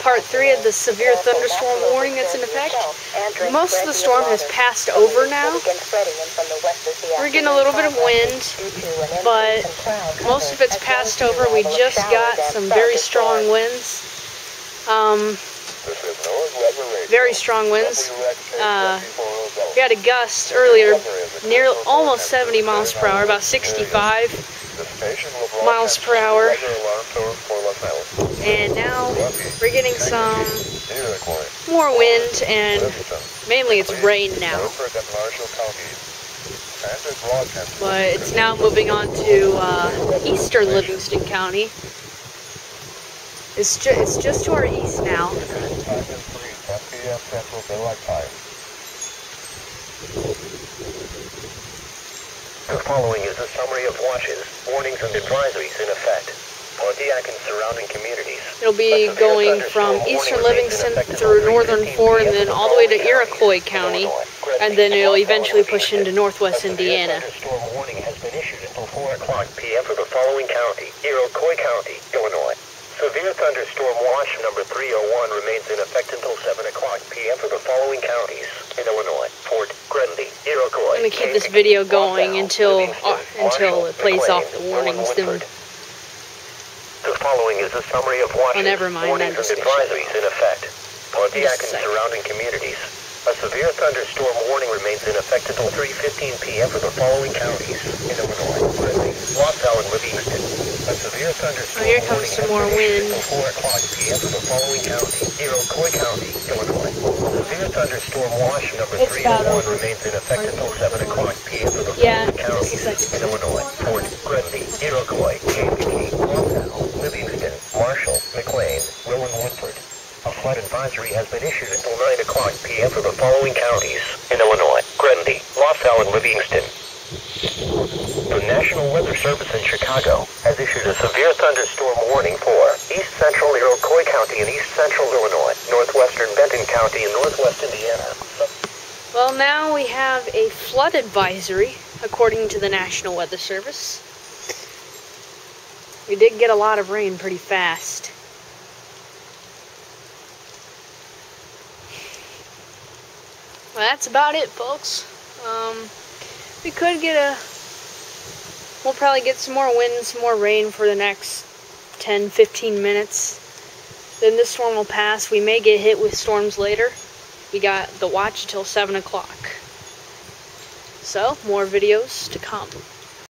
part 3 of the severe thunderstorm warning that's in effect. Most of the storm has passed over now. We're getting a little bit of wind, but most of it's passed over. We just got some very strong winds. Very strong winds. We had a gust earlier, near almost 70 miles per hour, about 65 miles per hour. And now we're getting some more wind, and mainly it's rain now. But it's now moving on to eastern Livingston County. It's just to our east now. The following is a summary of watches, warnings, and advisories in effect. Pontiac and surrounding communities. It'll be going from eastern Livingston through northern Ford and then all the way to Iroquois County, and then it'll eventually push into northwest Indiana. A thunderstorm warning has been issued until 4 o'clock p.m. for the following county: Iroquois County, Illinois. Severe thunderstorm watch number 301 remains in effect until 7 o'clock p.m. for the following counties in Illinois: Fort Grenby, Iroquois. I'm going to keep this video going until it plays off the warnings. Then the following is a summary of watches, warnings, and advisories in effect. Pontiac and surrounding communities. A severe thunderstorm warning remains in effect until 3:15 p.m. for the following counties in Illinois: Grenby, LaSalle, and Livingston. A severe thunderstorm here comes some more wind. Until 4 o'clock p.m. for the following county: Iroquois County, Illinois. Severe thunderstorm watch number 301 remains in effect until 7 o'clock p.m. for the following counties in Illinois: Fort Grenby, Iroquois, Kankakee, LaSalle, Livingston, Marshall, McLean, Will, and Woodford. A flood advisory has been issued until 9 o'clock p.m. for the following counties in Illinois: Grenby, LaSalle, and Livingston. The National Weather Service in Chicago has issued a severe thunderstorm warning for east central Iroquois County and east central Illinois, northwestern Benton County, and northwest Indiana. Well, now we have a flood advisory, according to the National Weather Service. We did get a lot of rain pretty fast. Well, that's about it, folks. We'll probably get some more wind, some more rain for the next 10-15 minutes. Then this storm will pass. We may get hit with storms later. We got the watch until 7 o'clock. So, more videos to come.